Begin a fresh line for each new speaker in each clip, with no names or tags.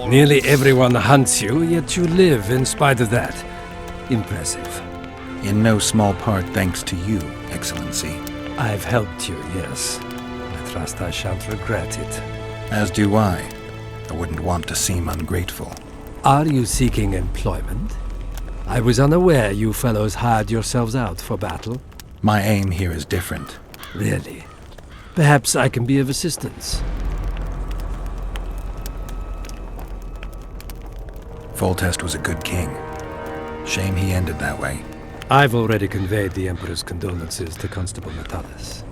Nearly everyone hunts you, yet you live in spite of that. Impressive.
In no small part thanks to you, Excellency.
I've helped you, yes. I trust I shan't regret it.
As do I. I wouldn't want to seem ungrateful.
Are you seeking employment? I was unaware you fellows hired yourselves out for battle.
My aim here is different.
Really? Perhaps I can be of assistance.
Foltest was a good king. Shame he ended that way.
I've already conveyed the Emperor's condolences to Constable Natalis.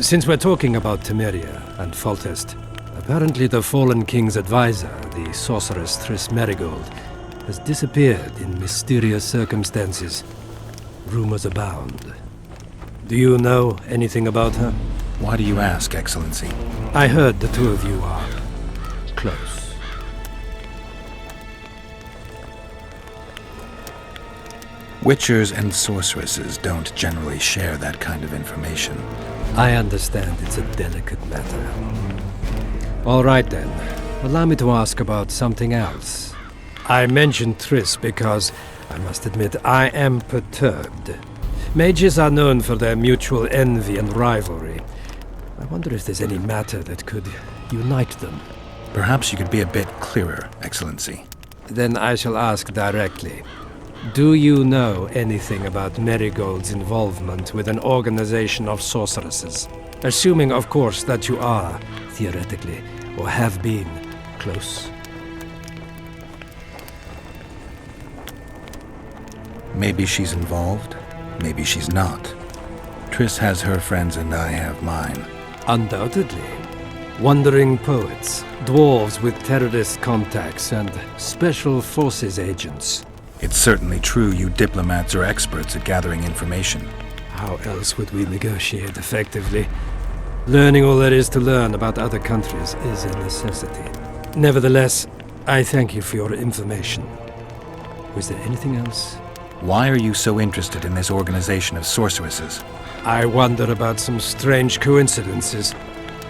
Since we're talking about Temeria and Foltest, apparently the fallen king's advisor, the sorceress Triss Merigold, has disappeared in mysterious circumstances. Rumors abound. Do you know anything about her?
Why do you ask, Excellency?
I heard the two of you are close.
Witchers and sorceresses don't generally share that kind of information.
I understand it's a delicate matter. All right then. Allow me to ask about something else. I mentioned Triss because, I must admit, I am perturbed. Mages are known for their mutual envy and rivalry. I wonder if there's any matter that could unite them.
Perhaps you could be a bit clearer, Excellency.
Then I shall ask directly. Do you know anything about Merigold's involvement with an organization of sorceresses? Assuming, of course, that you are, theoretically, or have been, close.
Maybe she's involved, maybe she's not. Triss has her friends and I have mine.
Undoubtedly. Wandering poets, dwarves with terrorist contacts, and special forces agents.
It's certainly true you diplomats are experts at gathering information.
How else would we negotiate effectively? Learning all there is to learn about other countries is a necessity. Nevertheless, I thank you for your information. Was there anything else?
Why are you so interested in this organization of sorceresses?
I wonder about some strange coincidences.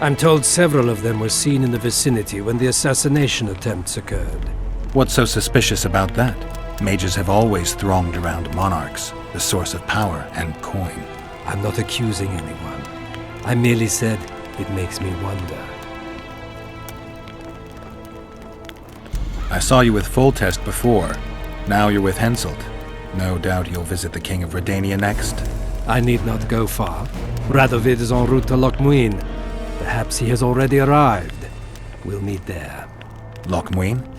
I'm told several of them were seen in the vicinity when the assassination attempts occurred.
What's so suspicious about that? Mages have always thronged around monarchs, the source of power and coin.
I'm not accusing anyone. I merely said it makes me wonder.
I saw you with Foltest before. Now you're with Henselt. No doubt you'll visit the King of Redania next.
I need not go far. Radovid is en route to Lochmuin. Perhaps he has already arrived. We'll meet there.
Lochmuin?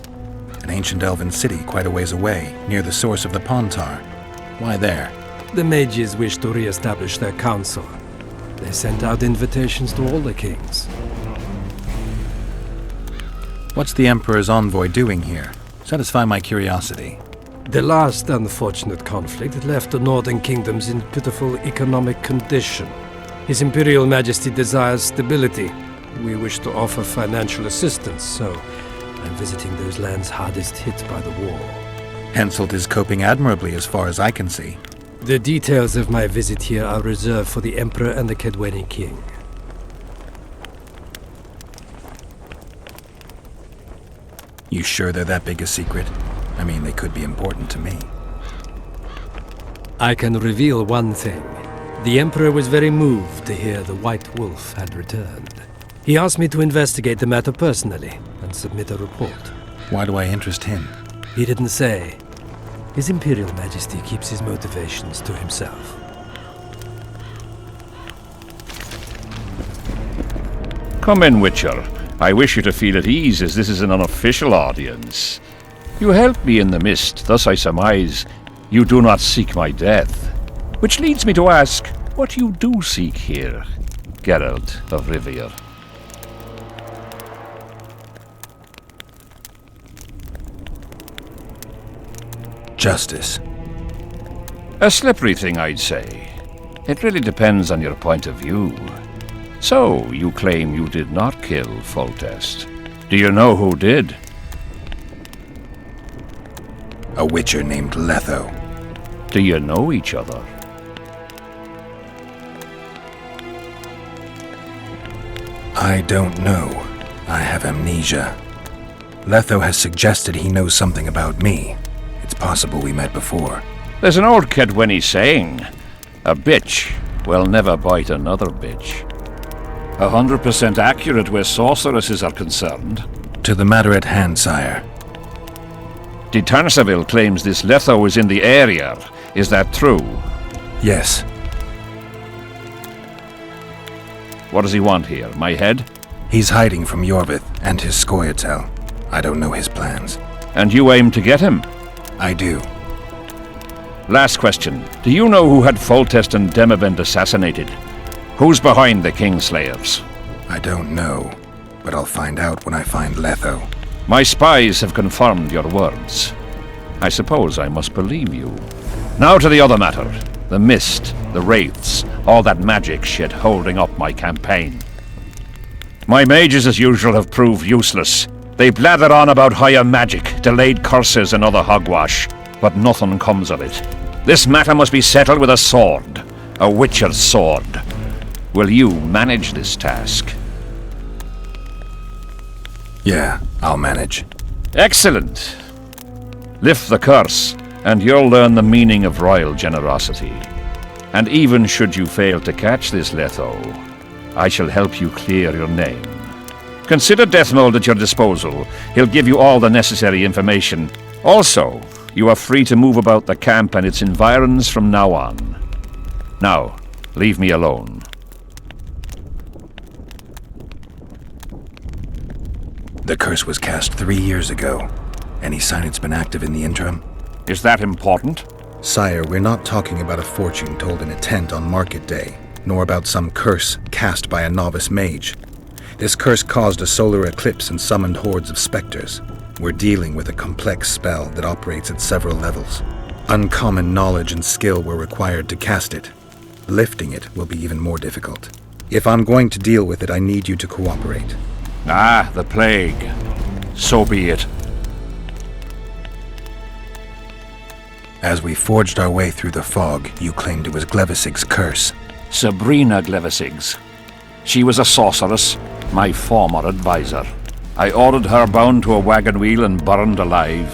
An ancient elven city quite a ways away, near the source of the Pontar. Why there?
The mages wish to re-establish their council. They sent out invitations to all the kings.
What's the Emperor's envoy doing here? Satisfy my curiosity.
The last unfortunate conflict left the northern kingdoms in pitiful economic condition. His Imperial Majesty desires stability. We wish to offer financial assistance, so I'm visiting those lands hardest hit by the war.
Henselt is coping admirably as far as I can see.
The details of my visit here are reserved for the Emperor and the Khaedweni King.
You sure they're that big a secret? I mean, they could be important to me.
I can reveal one thing. The Emperor was very moved to hear the White Wolf had returned. He asked me to investigate the matter personally and submit a report.
Why do I interest him?
He didn't say. His Imperial Majesty keeps his motivations to himself.
Come in, Witcher. I wish you to feel at ease, as this is an unofficial audience. You helped me in the mist, thus I surmise you do not seek my death. Which leads me to ask what you do seek here, Geralt of Rivia.
Justice.
A slippery thing, I'd say. It really depends on your point of view. So, you claim you did not kill Foltest. Do you know who did?
A witcher named Letho.
Do you know each other?
I don't know. I have amnesia. Letho has suggested he knows something about me. It's possible we met before.
There's an old Kedweni saying, a bitch will never bite another bitch. 100% accurate where sorceresses are concerned.
To the matter at hand, sire.
De Tarnseville claims this Letho is in the area. Is that true?
Yes.
What does he want here? My head?
He's hiding from Yorvith and his Scoia'tael. I don't know his plans.
And you aim to get him?
I do.
Last question. Do you know who had Foltest and Demavend assassinated? Who's behind the Kingslayers?
I don't know, but I'll find out when I find Letho.
My spies have confirmed your words. I suppose I must believe you. Now to the other matter. The mist, the wraiths, all that magic shit holding up my campaign. My mages, as usual, have proved useless. They blather on about higher magic, delayed curses and other hogwash, but nothing comes of it. This matter must be settled with a sword. A witcher's sword. Will you manage this task?
Yeah, I'll manage.
Excellent. Lift the curse, and you'll learn the meaning of royal generosity. And even should you fail to catch this Letho, I shall help you clear your name. Consider Deathmold at your disposal. He'll give you all the necessary information. Also, you are free to move about the camp and its environs from now on. Now, leave me alone.
The curse was cast 3 years ago. Any sign it's been active in the interim?
Is that important?
Sire, we're not talking about a fortune told in a tent on market day, nor about some curse cast by a novice mage. This curse caused a solar eclipse and summoned hordes of specters. We're dealing with a complex spell that operates at several levels. Uncommon knowledge and skill were required to cast it. Lifting it will be even more difficult. If I'm going to deal with it, I need you to cooperate.
Ah, the plague. So be it.
As we forged our way through the fog, you claimed it was Glevisig's curse.
Sabrina Glevisig's. She was a sorceress, my former advisor. I ordered her bound to a wagon wheel and burned alive.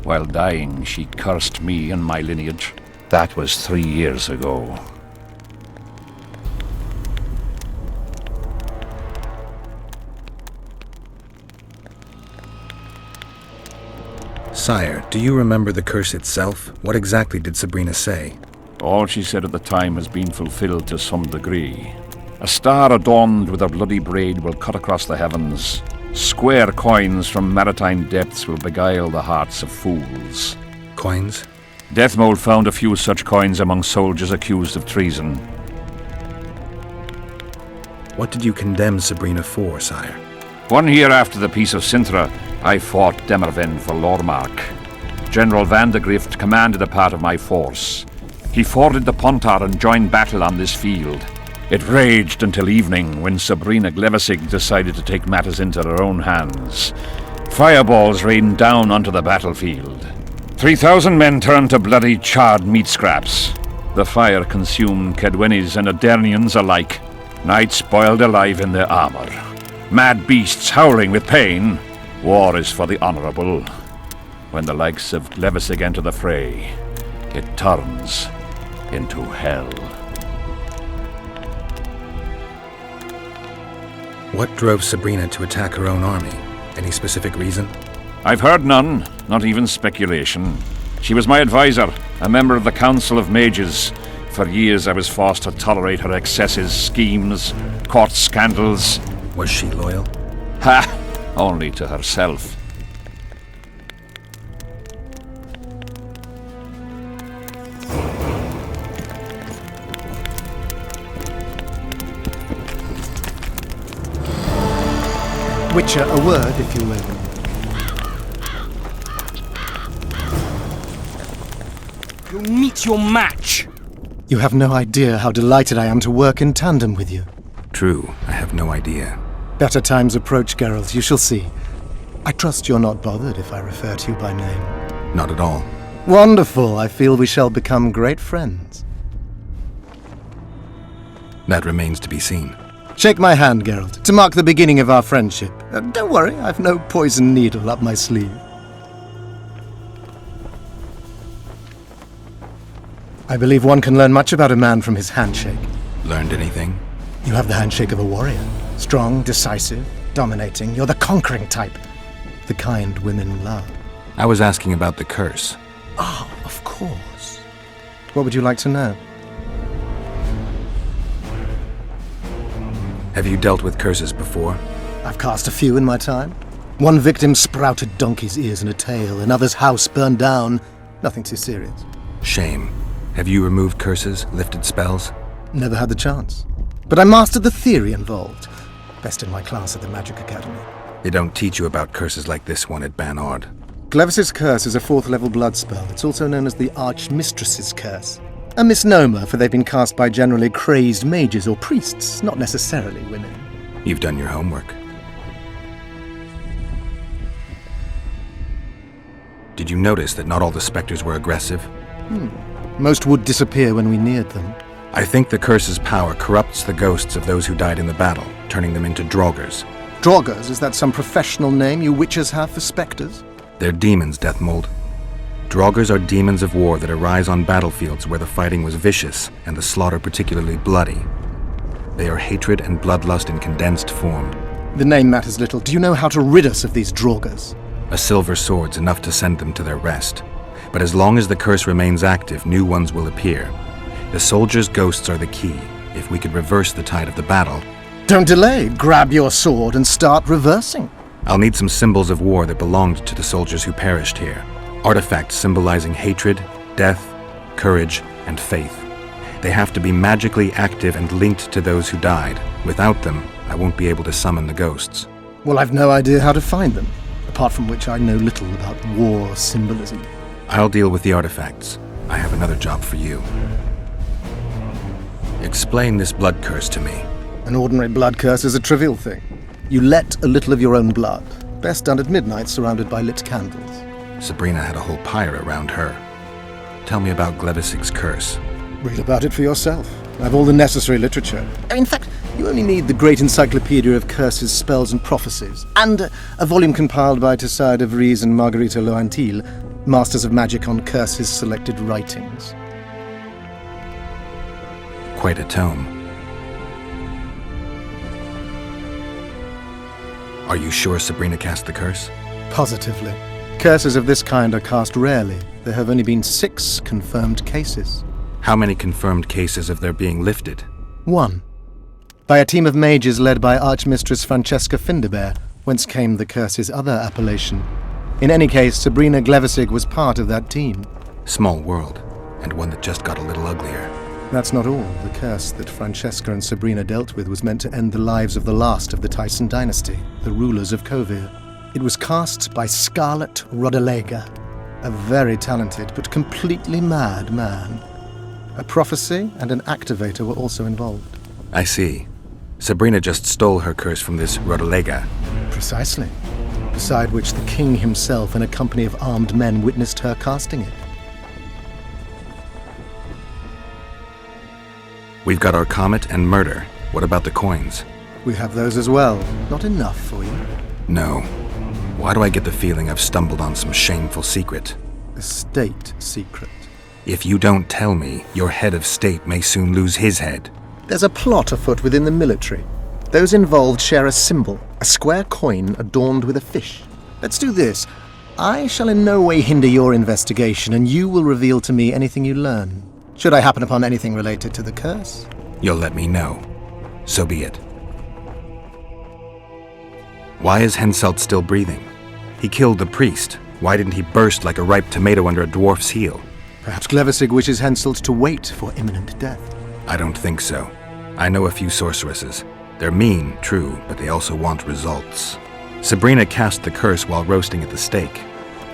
While dying, she cursed me and my lineage. That was 3 years ago.
Sire, do you remember the curse itself? What exactly did Sabrina say?
All she said at the time has been fulfilled to some degree. A star adorned with a bloody braid will cut across the heavens. Square coins from maritime depths will beguile the hearts of fools.
Coins?
Deathmold found a few such coins among soldiers accused of treason.
What did you condemn Sabrina for, sire?
1 year after the Peace of Sintra, I fought Demerven for Lormark. General Vandegrift commanded a part of my force. He forded the Pontar and joined battle on this field. It raged until evening, when Sabrina Glevisig decided to take matters into her own hands. Fireballs rained down onto the battlefield. 3,000 men turned to bloody, charred meat scraps. The fire consumed Kedwenis and Adernians alike. Knights boiled alive in their armor. Mad beasts howling with pain. War is for the honorable. When the likes of Glevisig enter the fray, it turns into hell.
What drove Sabrina to attack her own army? Any specific reason?
I've heard none, not even speculation. She was my advisor, a member of the Council of Mages. For years I was forced to tolerate her excesses, schemes, court scandals.
Was she loyal?
Ha! Only to herself.
Witcher, a word, if you will.
You'll meet your match!
You have no idea how delighted I am to work in tandem with you.
True, I have no idea.
Better times approach, Geralt, you shall see. I trust you're not bothered if I refer to you by name.
Not at all.
Wonderful, I feel we shall become great friends.
That remains to be seen.
Shake my hand, Geralt, to mark the beginning of our friendship. Don't worry, I've no poison needle up my sleeve. I believe one can learn much about a man from his handshake.
Learned anything?
You have the handshake of a warrior. Strong, decisive, dominating. You're the conquering type. The kind women love.
I was asking about the curse.
Oh, of course. What would you like to know?
Have you dealt with curses before?
I've cast a few in my time. One victim sprouted donkey's ears and a tail, another's house burned down. Nothing too serious.
Shame. Have you removed curses, lifted spells?
Never had the chance. But I mastered the theory involved. Best in my class at the Magic Academy.
They don't teach you about curses like this one at Banord.
Glevis's curse is a 4th level blood spell. It's also known as the Archmistress's curse. A misnomer, for they've been cast by generally crazed mages or priests, not necessarily women.
You've done your homework. Did you notice that not all the specters were aggressive?
Most would disappear when we neared them.
I think the curse's power corrupts the ghosts of those who died in the battle, turning them into draugrs.
Draugrs, is that some professional name you witches have for specters?
They're demons, Deathmold. Draugrs are demons of war that arise on battlefields where the fighting was vicious and the slaughter particularly bloody. They are hatred and bloodlust in condensed form.
The name matters little. Do you know how to rid us of these draugrs?
A silver sword's enough to send them to their rest. But as long as the curse remains active, new ones will appear. The soldiers' ghosts are the key. If we could reverse the tide of the battle...
Don't delay. Grab your sword and start reversing.
I'll need some symbols of war that belonged to the soldiers who perished here. Artifacts symbolizing hatred, death, courage, and faith. They have to be magically active and linked to those who died. Without them, I won't be able to summon the ghosts.
Well, I've no idea how to find them, apart from which I know little about war symbolism.
I'll deal with the artifacts. I have another job for you. Explain this blood curse to me.
An ordinary blood curse is a trivial thing. You let a little of your own blood, best done at midnight surrounded by lit candles.
Sabrina had a whole pyre around her. Tell me about Glevis's curse.
Read about it for yourself. I have all the necessary literature. In fact, you only need the great encyclopedia of curses, spells, and prophecies, and a volume compiled by Tessard de Vries and Marguerite Loantil, Masters of Magic on Curses Selected Writings.
Quite a tome. Are you sure Sabrina cast the curse?
Positively. Curses of this kind are cast rarely. There have only been 6 confirmed cases.
How many confirmed cases of their being lifted?
1. By a team of mages led by Archmistress Francesca Finderbear, whence came the curse's other appellation. In any case, Sabrina Glevissig was part of that team.
Small world, and one that just got a little uglier.
That's not all. The curse that Francesca and Sabrina dealt with was meant to end the lives of the last of the Tyson dynasty, the rulers of Kovir. It was cast by Scarlet Rodalega, a very talented but completely mad man. A prophecy and an activator were also involved.
I see. Sabrina just stole her curse from this Rodalega.
Precisely. Beside which the king himself and a company of armed men witnessed her casting it.
We've got our comet and murder. What about the coins?
We have those as well. Not enough for you.
No. Why do I get the feeling I've stumbled on some shameful secret?
A state secret.
If you don't tell me, your head of state may soon lose his head.
There's a plot afoot within the military. Those involved share a symbol, a square coin adorned with a fish. Let's do this. I shall in no way hinder your investigation, and you will reveal to me anything you learn. Should I happen upon anything related to the curse?
You'll let me know. So be it. Why is Henselt still breathing? He killed the priest. Why didn't he burst like a ripe tomato under a dwarf's heel?
Perhaps Glevissig wishes Henselt to wait for imminent death.
I don't think so. I know a few sorceresses. They're mean, true, but they also want results. Sabrina cast the curse while roasting at the stake.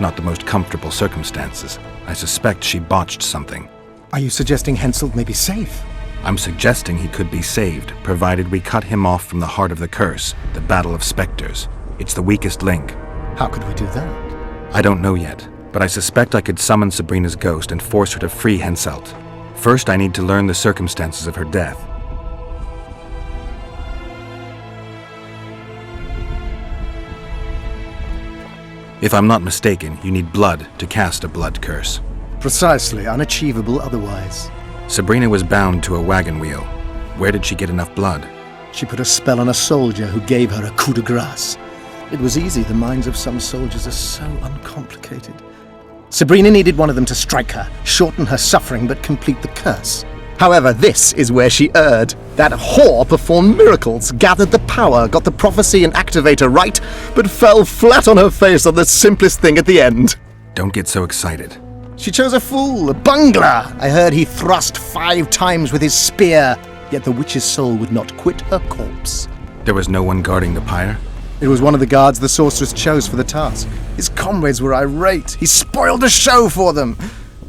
Not the most comfortable circumstances. I suspect she botched something.
Are you suggesting Henselt may be safe?
I'm suggesting he could be saved, provided we cut him off from the heart of the curse, the Battle of Spectres. It's the weakest link.
How could we do that?
I don't know yet, but I suspect I could summon Sabrina's ghost and force her to free Henselt. First, I need to learn the circumstances of her death. If I'm not mistaken, you need blood to cast a blood curse.
Precisely, unachievable otherwise.
Sabrina was bound to a wagon wheel. Where did she get enough blood?
She put a spell on a soldier who gave her a coup de grace. It was easy, the minds of some soldiers are so uncomplicated. Sabrina needed one of them to strike her, shorten her suffering, but complete the curse. However, this is where she erred. That whore performed miracles, gathered the power, got the prophecy and activator right, but fell flat on her face on the simplest thing at the end.
Don't get so excited.
She chose a fool, a bungler. I heard he thrust 5 times with his spear, yet the witch's soul would not quit her corpse.
There was no one guarding the pyre?
It was one of the guards the sorceress chose for the task. His comrades were irate. He spoiled the show for them.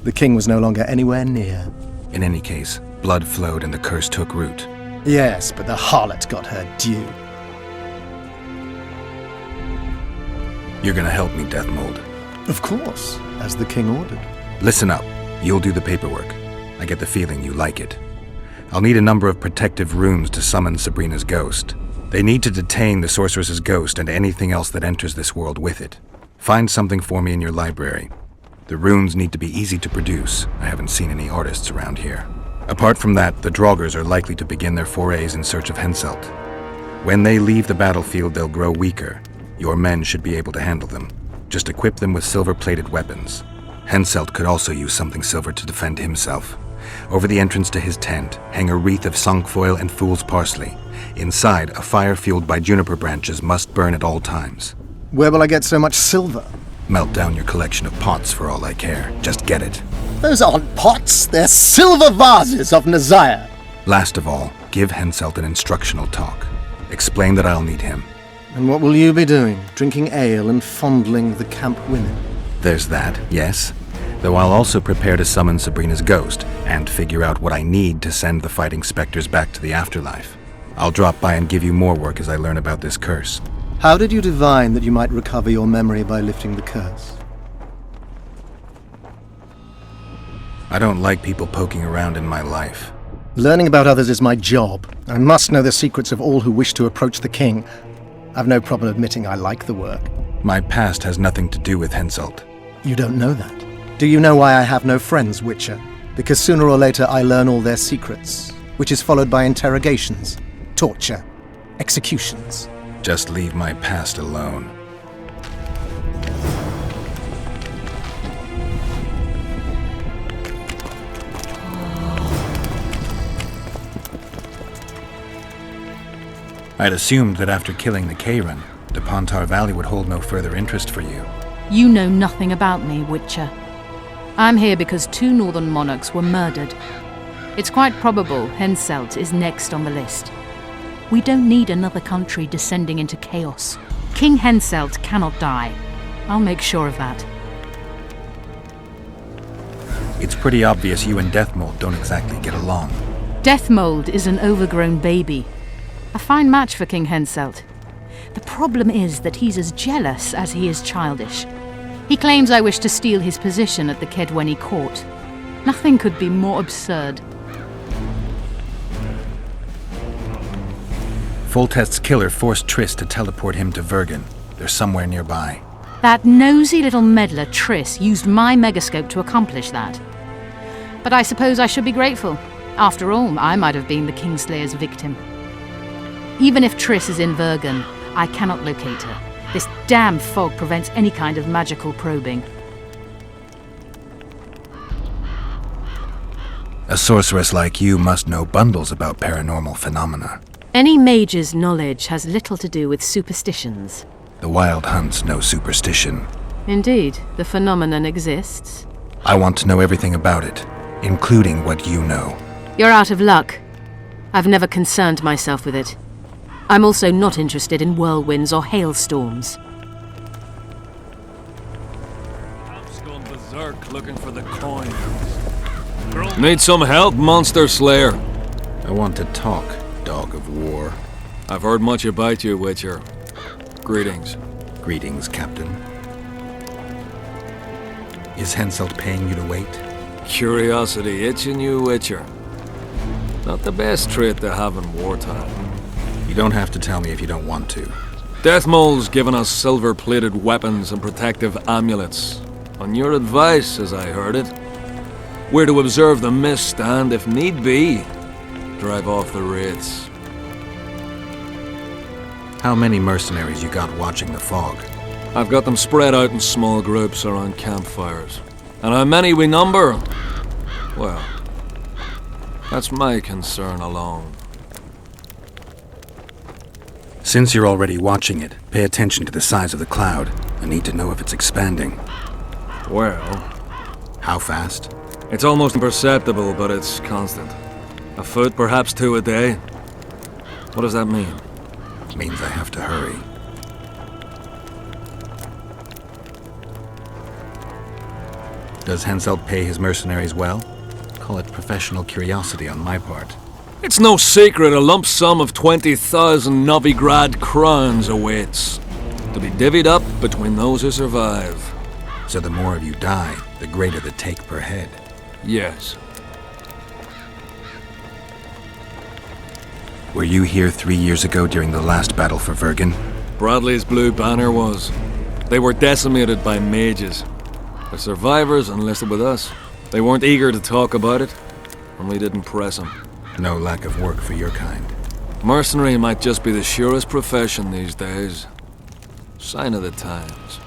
The king was no longer anywhere near.
In any case, blood flowed and the curse took root.
Yes, but the harlot got her due.
You're gonna help me, Death Mold.
Of course, as the king ordered.
Listen up. You'll do the paperwork. I get the feeling you like it. I'll need a number of protective runes to summon Sabrina's ghost. They need to detain the sorceress's ghost and anything else that enters this world with it. Find something for me in your library. The runes need to be easy to produce. I haven't seen any artists around here. Apart from that, the Draugrs are likely to begin their forays in search of Henselt. When they leave the battlefield, they'll grow weaker. Your men should be able to handle them. Just equip them with silver-plated weapons. Henselt could also use something silver to defend himself. Over the entrance to his tent, hang a wreath of cinquefoil and fool's parsley. Inside, a fire fueled by juniper branches must burn at all times.
Where will I get so much silver?
Melt down your collection of pots for all I care. Just get it.
Those aren't pots, they're silver vases of Nazaya.
Last of all, give Henselt an instructional talk. Explain that I'll need him.
And what will you be doing? Drinking ale and fondling the camp women?
There's that, yes. Though I'll also prepare to summon Sabrina's ghost and figure out what I need to send the fighting specters back to the afterlife. I'll drop by and give you more work as I learn about this curse.
How did you divine that you might recover your memory by lifting the curse?
I don't like people poking around in my life.
Learning about others is my job. I must know the secrets of all who wish to approach the king. I've no problem admitting I like the work.
My past has nothing to do with Henselt.
You don't know that. Do you know why I have no friends, Witcher? Because sooner or later I learn all their secrets, which is followed by interrogations, torture, executions.
Just leave my past alone. I'd assumed that after killing the Kayran, the Pontar Valley would hold no further interest for you.
You know nothing about me, Witcher. I'm here because 2 northern monarchs were murdered. It's quite probable Henselt is next on the list. We don't need another country descending into chaos. King Henselt cannot die. I'll make sure of that.
It's pretty obvious you and Deathmold don't exactly get along.
Deathmold is an overgrown baby. A fine match for King Henselt. The problem is that he's as jealous as he is childish. He claims I wish to steal his position at the Kаэдвенцев court. Nothing could be more absurd.
Foltest's killer forced Triss to teleport him to Vergen. They're somewhere nearby.
That nosy little meddler Triss used my megascope to accomplish that. But I suppose I should be grateful. After all, I might have been the Kingslayer's victim. Even if Triss is in Vergen, I cannot locate her. This damn fog prevents any kind of magical probing.
A sorceress like you must know bundles about paranormal phenomena.
Any mage's knowledge has little to do with superstitions.
The Wild Hunt's no superstition.
Indeed, the phenomenon exists.
I want to know everything about it, including what you know.
You're out of luck. I've never concerned myself with it. I'm also not interested in whirlwinds or hailstorms.
I've gone berserk looking for the coin. Need some help, Monster Slayer?
I want to talk, Dog of War.
I've heard much about you, Witcher. Greetings.
Greetings, Captain. Is Henselt paying you to wait?
Curiosity itching you, Witcher. Not the best trait to have in wartime.
You don't have to tell me if you don't want to.
Death Mole's given us silver-plated weapons and protective amulets. On your advice, as I heard it, we're to observe the mist and, if need be, drive off the wraiths.
How many mercenaries you got watching the fog?
I've got them spread out in small groups around campfires. And how many we number? Well, that's my concern alone.
Since you're already watching it, pay attention to the size of the cloud. I need to know if it's expanding.
Well,
How fast?
it's almost imperceptible, but it's constant. A foot, perhaps 2 a day. What does that mean?
Means I have to hurry. Does Henselt pay his mercenaries well? Call it professional curiosity on my part.
It's no secret a lump sum of 20,000 Novigrad crowns awaits, to be divvied up between those who survive.
So the more of you die, the greater the take per head.
Yes.
Were you here 3 years ago during the last battle for Vergen?
Bradley's blue banner was. They were decimated by mages. The survivors enlisted with us. They weren't eager to talk about it, and we didn't press them.
No lack of work for your kind.
Mercenary might just be the surest profession these days. Sign of the times.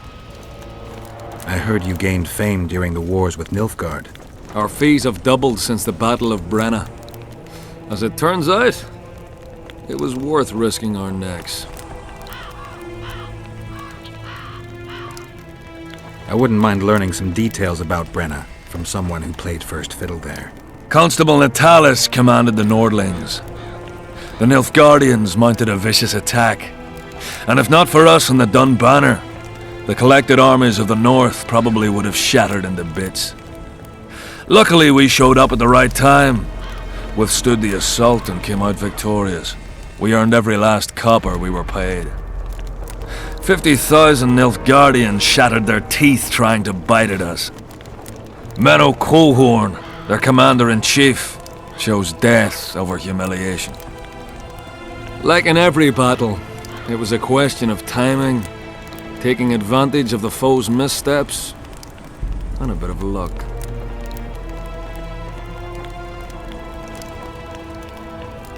I heard you gained fame during the wars with Nilfgaard.
Our fees have doubled since the Battle of Brenna. As it turns out, it was worth risking our necks.
I wouldn't mind learning some details about Brenna from someone who played first fiddle there.
Constable Natalis commanded the Nordlings. The Nilfgaardians mounted a vicious attack. And if not for us and the Dun Banner, the collected armies of the North probably would have shattered into bits. Luckily, we showed up at the right time, withstood the assault and came out victorious. We earned every last copper we were paid. 50,000 Nilfgaardians shattered their teeth trying to bite at us. Menno Colhorn, their commander-in-chief, chose death over humiliation. Like in every battle, it was a question of timing, taking advantage of the foe's missteps, and a bit of luck.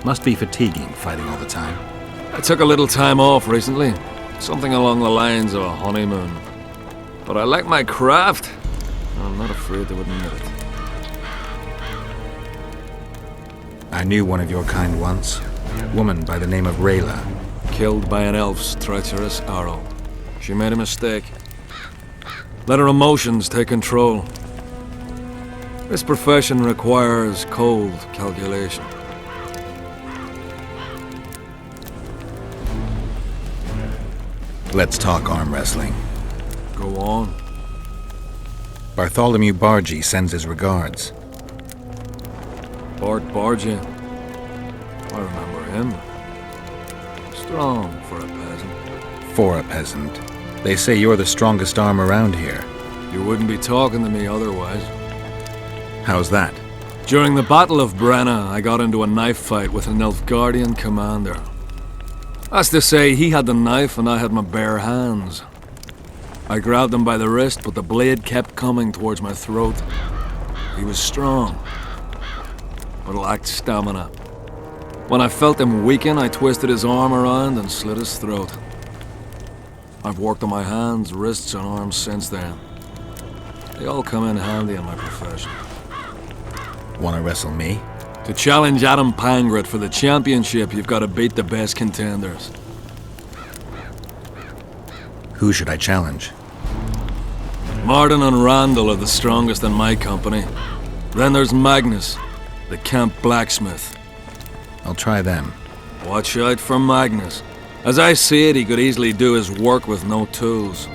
Must be fatiguing fighting all the time.
I took a little time off recently, something along the lines of a honeymoon. But I like my craft, and I'm not afraid to admit it.
I knew one of your kind once. A woman by the name of Rayla.
Killed by an elf's treacherous arrow. She made a mistake. Let her emotions take control. This profession requires cold calculation.
Let's talk arm wrestling.
Go on.
Bartholomew Bargy sends his regards.
Bart Bargy. I remember him. Strong for a peasant.
For a peasant. They say you're the strongest arm around here.
You wouldn't be talking to me otherwise.
How's that?
During the Battle of Brenna, I got into a knife fight with an Nilfgaardian commander. That's to say, he had the knife and I had my bare hands. I grabbed him by the wrist, but the blade kept coming towards my throat. He was strong, but lacked stamina. When I felt him weaken, I twisted his arm around and slit his throat. I've worked on my hands, wrists, and arms since then. They all come in handy in my profession.
Wanna wrestle me?
To challenge Adam Pangret for the championship, you've got to beat the best contenders.
Who should I challenge?
Martin and Randall are the strongest in my company. Then there's Magnus, the camp blacksmith.
I'll try them.
Watch out for Magnus. As I see it, he could easily do his work with no tools.